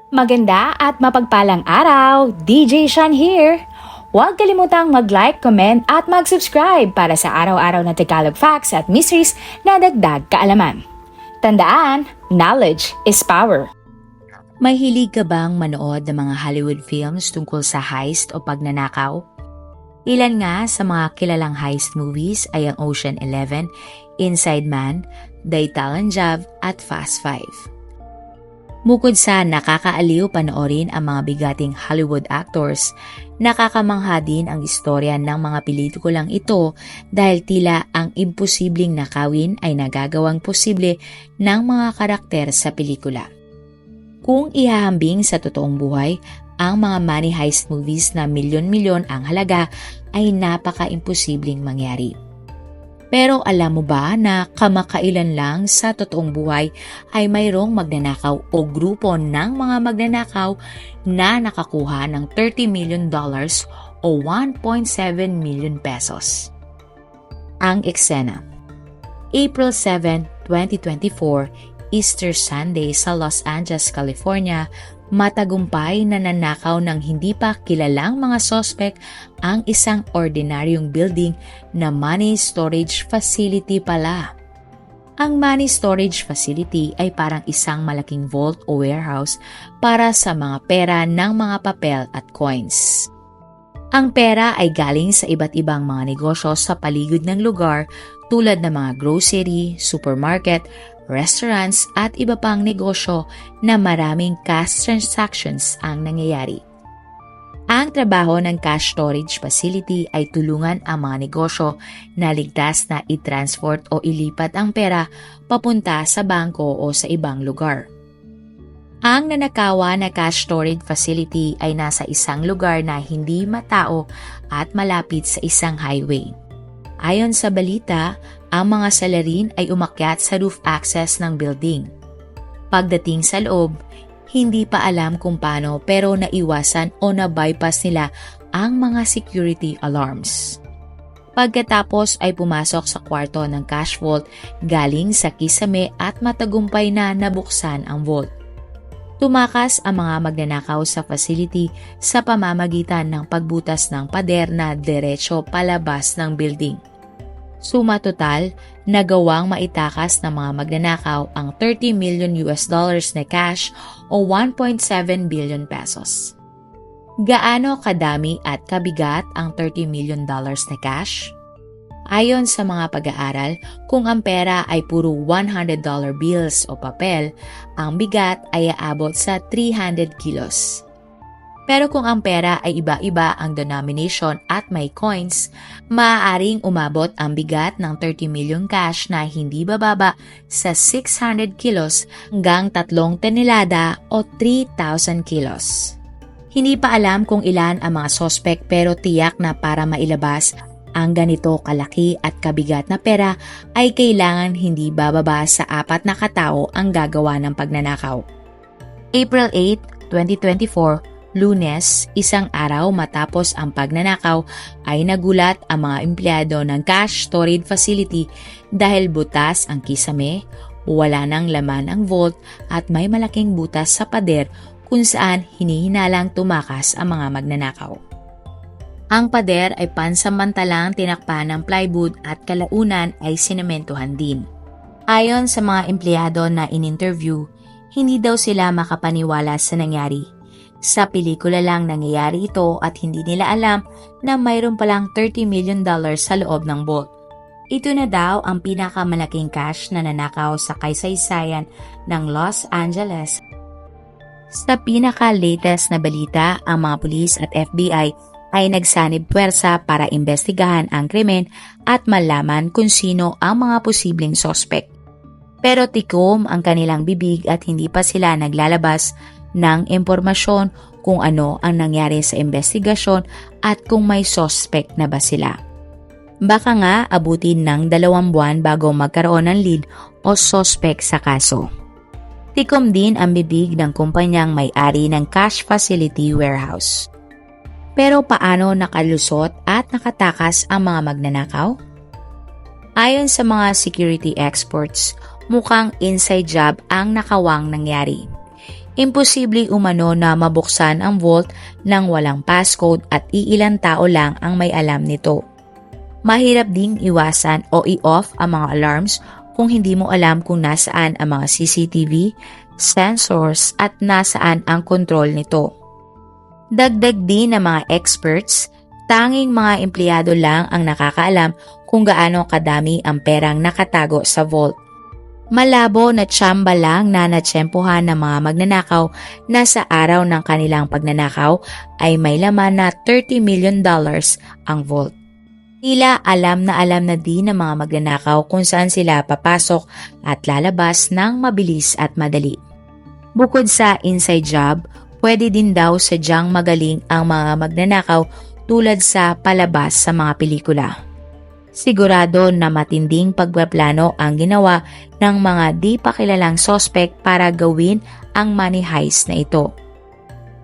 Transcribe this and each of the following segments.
Maganda at mapagpalang araw, DJ Shan here! Huwag kalimutang mag-like, comment at mag-subscribe para sa araw-araw na Tagalog facts at mysteries na dagdag kaalaman. Tandaan, knowledge is power. Mahilig ka bang manood ng mga Hollywood films tungkol sa heist o pagnanakaw? Ilan nga sa mga kilalang heist movies ay ang Ocean 11, Inside Man, The Italian Job at Fast 5. Bukod sa nakakaaliw panoorin ang mga bigating Hollywood actors, nakakamangha din ang istorya ng mga pelikulang ito dahil tila ang imposibleng nakawin ay nagagawang posible ng mga karakter sa pelikula. Kung ihahambing sa totoong buhay, ang mga money heist movies na milyon-milyon ang halaga ay napaka-imposibleng mangyari. Pero alam mo ba na kamakailan lang sa totoong buhay ay mayroong magnanakaw o grupo ng mga magnanakaw na nakakuha ng $30 million o 1.7 million pesos. Ang eksena. April 7, 2024, Easter Sunday sa Los Angeles, California, matagumpay na nanakaw ng hindi pa kilalang mga sospek ang isang ordinaryong building na money storage facility pala. Ang money storage facility ay parang isang malaking vault o warehouse para sa mga pera ng mga papel at coins. Ang pera ay galing sa iba't ibang mga negosyo sa paligid ng lugar tulad ng mga grocery, supermarket, restaurants at iba pang negosyo na maraming cash transactions ang nangyayari. Ang trabaho ng cash storage facility ay tulungan ang mga negosyo na ligtas na i-transport o ilipat ang pera papunta sa bangko o sa ibang lugar. Ang nanakawa na cash storage facility ay nasa isang lugar na hindi matao at malapit sa isang highway. Ayon sa balita, ang mga salarin ay umakyat sa roof access ng building. Pagdating sa loob, hindi pa alam kung paano pero naiwasan o na-bypass nila ang mga security alarms. Pagkatapos ay pumasok sa kwarto ng cash vault galing sa kisame at matagumpay na nabuksan ang vault. Tumakas ang mga magnanakaw sa facility sa pamamagitan ng pagbutas ng pader na diretso palabas ng building. Suma total, nagawang maitakas ng mga magnanakaw ang $30 million na cash o 1.7 billion pesos. Gaano kadami at kabigat ang $30 million na cash? Ayon sa mga pag-aaral, kung ang pera ay puro $100 bills o papel, ang bigat ay aabot sa 300 kilos. Pero kung ang pera ay iba-iba ang denomination at may coins, maaaring umabot ang bigat ng 30 million cash na hindi bababa sa 600 kilos hanggang 3 tonelada o 3,000 kilos. Hindi pa alam kung ilan ang mga sospek pero tiyak na para mailabas ang ganito kalaki at kabigat na pera ay kailangan hindi bababa sa 4 na katao ang gagawa ng pagnanakaw. April 8, 2024, Lunes, isang araw matapos ang pagnanakaw ay nagulat ang mga empleyado ng cash storage facility dahil butas ang kisame, wala nang laman ang vault at may malaking butas sa pader kung saan hinihinalang tumakas ang mga magnanakaw. Ang pader ay pansamantalang tinakpan ng plywood at kalaunan ay sinementohan din. Ayon sa mga empleyado na in-interview, hindi daw sila makapaniwala sa nangyari. Sa pelikula lang nangyayari ito at hindi nila alam na mayroon palang $30 million sa loob ng vault. Ito na daw ang pinakamalaking cash na nanakaw sa kaysaysayan ng Los Angeles. Sa pinaka-latest na balita, ang mga pulis at FBI ay nagsanib puwersa para imbestigahan ang krimen at malaman kung sino ang mga posibleng sospek. Pero tikom ang kanilang bibig at hindi pa sila naglalabas ng impormasyon kung ano ang nangyari sa investigasyon at kung may suspect na ba sila. Baka nga abutin ng 2 buwan bago magkaroon ng lead o suspect sa kaso. Tikom din ang bibig ng kumpanyang may-ari ng cash facility warehouse. Pero paano nakalusot at nakatakas ang mga magnanakaw? Ayon sa mga security experts, mukhang inside job ang nakawang nangyari. Imposible umano na mabuksan ang vault nang walang passcode at iilang tao lang ang may alam nito. Mahirap ding iwasan o i-off ang mga alarms kung hindi mo alam kung nasaan ang mga CCTV, sensors at nasaan ang control nito. Dagdag din ng mga experts, tanging mga empleyado lang ang nakakaalam kung gaano kadami ang perang nakatago sa vault. Malabo na tsamba lang na natsyempohan ng mga magnanakaw na sa araw ng kanilang pagnanakaw ay may laman na $30 million ang vault. Tila alam na din ng mga magnanakaw kung saan sila papasok at lalabas ng mabilis at madali. Bukod sa inside job, pwede din daw sadyang magaling ang mga magnanakaw tulad sa palabas sa mga pelikula. Sigurado na matinding pagpaplano ang ginawa ng mga di pa kilalang sospek para gawin ang money heist na ito.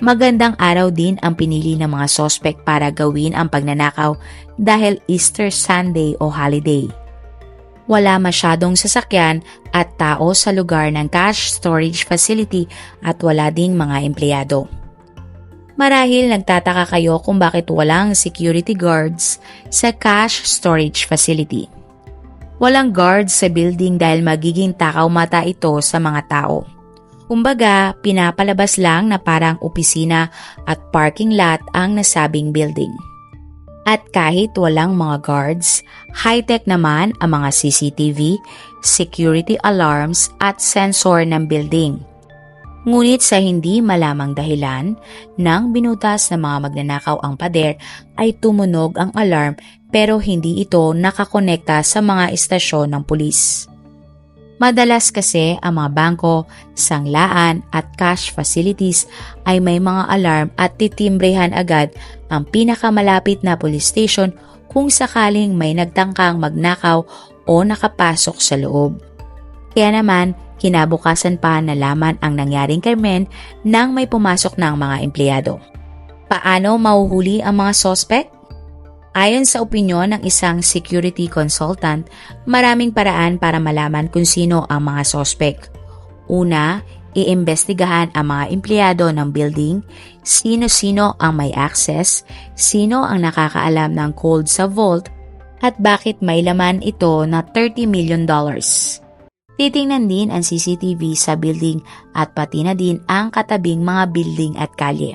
Magandang araw din ang pinili ng mga sospek para gawin ang pagnanakaw dahil Easter Sunday o holiday. Wala masyadong sasakyan at tao sa lugar ng cash storage facility at wala ding mga empleyado. Marahil nagtataka kayo kung bakit walang security guards sa cash storage facility. Walang guards sa building dahil magiging takaw mata ito sa mga tao. Kumbaga, pinapalabas lang na parang opisina at parking lot ang nasabing building. At kahit walang mga guards, high-tech naman ang mga CCTV, security alarms at sensor ng building. Ngunit sa hindi malamang dahilan, nang binutas ng mga magnanakaw ang pader ay tumunog ang alarm pero hindi ito nakakonekta sa mga istasyon ng pulis. Madalas kasi ang mga bangko, sanglaan at cash facilities ay may mga alarm at titimbrehan agad ang pinakamalapit na police station kung sakaling may nagtangkang magnakaw o nakapasok sa loob. Kaya naman, kinabukasan pa nalaman ang nangyaring krimen nang may pumasok ng mga empleyado. Paano mahuhuli ang mga sospek? Ayon sa opinyon ng isang security consultant, maraming paraan para malaman kung sino ang mga sospek. Una, iimbestigahan ang mga empleyado ng building, sino-sino ang may access, sino ang nakakaalam ng code sa vault, at bakit may laman ito na $30 million. Titingnan din ang CCTV sa building at pati na din ang katabing mga building at kalye.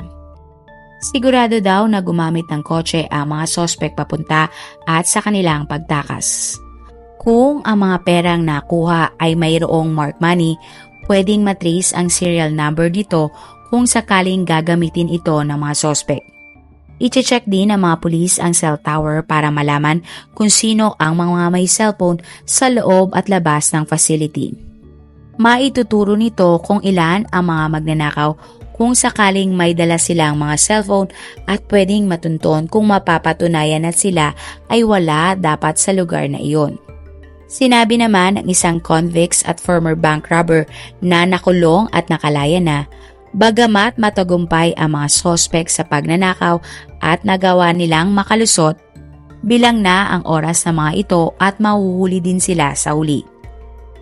Sigurado daw na gumamit ng kotse ang mga sospek papunta at sa kanilang pagtakas. Kung ang mga perang nakuha ay mayroong marked money, pwedeng matrace ang serial number nito kung sakaling gagamitin ito ng mga sospek. I-check din ng mga pulis ang cell tower para malaman kung sino ang mga may cellphone sa loob at labas ng facility. Maituturo nito kung ilan ang mga magnanakaw kung sakaling may dala silang mga cellphone at pwedeng matunton kung mapapatunayan na sila ay wala dapat sa lugar na iyon. Sinabi naman ng isang convicts at former bank robber na nakulong at nakalaya na, bagamat matagumpay ang mga sospek sa pagnanakaw at nagawa nilang makalusot, bilang na ang oras ng mga ito at mahuhuli din sila sa huli.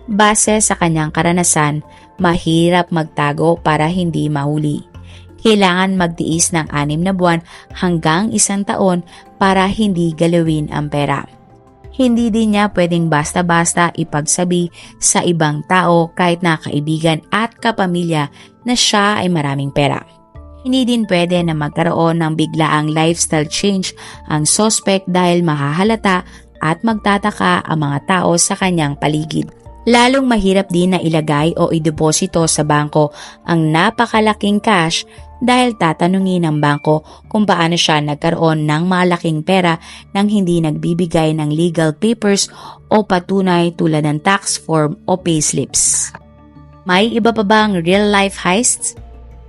Base sa kanyang karanasan, mahirap magtago para hindi mahuli. Kailangan magtiis ng 6 na buwan hanggang 1 taon para hindi galawin ang pera. Hindi din niya pwedeng basta-basta ipagsabi sa ibang tao kahit na kaibigan at kapamilya na siya ay maraming pera. Hindi din pwede na magkaroon ng biglaang lifestyle change ang suspect dahil mahahalata at magtataka ang mga tao sa kanyang paligid. Lalong mahirap din na ilagay o ideposito sa bangko ang napakalaking cash dahil tatanungin ng bangko kung paano siya nagkaroon ng malaking pera nang hindi nagbibigay ng legal papers o patunay tulad ng tax form o payslips. May iba pa bang real-life heists?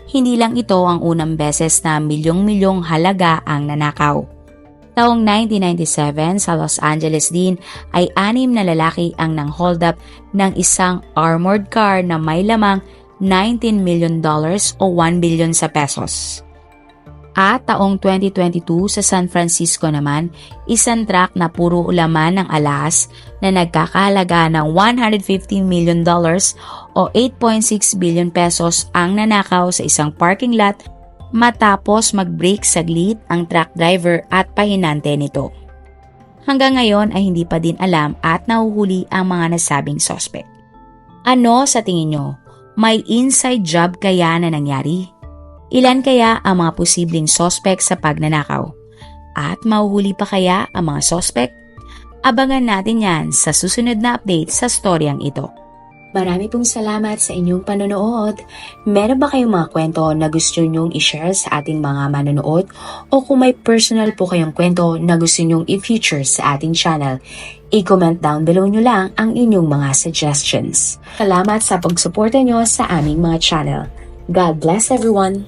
Hindi lang ito ang unang beses na milyong-milyong halaga ang nanakaw. Taong 1997 sa Los Angeles din ay 6 na lalaki ang nang-hold up ng isang armored car na may lamang $19 million o 1 billion sa pesos. At taong 2022 sa San Francisco naman, isang truck na puro laman ng alahas na nagkakahalaga ng $150 million o o 8.6 billion pesos ang nanakaw sa isang parking lot matapos mag-brake saglit ang truck driver at pahinante nito. Hanggang ngayon ay hindi pa din alam at nahuhuli ang mga nasabing suspect. Ano sa tingin nyo? May inside job kaya na nangyari? Ilan kaya ang mga posibleng suspect sa pagnanakaw? At mahuhuli pa kaya ang mga suspect? Abangan natin yan sa susunod na update sa storyang ito. Marami pong salamat sa inyong panonood. Meron ba kayong mga kwento na gusto nyong i-share sa ating mga manonood? O kung may personal po kayong kwento na gusto nyong i-feature sa ating channel, i-comment down below nyo lang ang inyong mga suggestions. Salamat sa pagsuporta nyo sa aming mga channel. God bless everyone!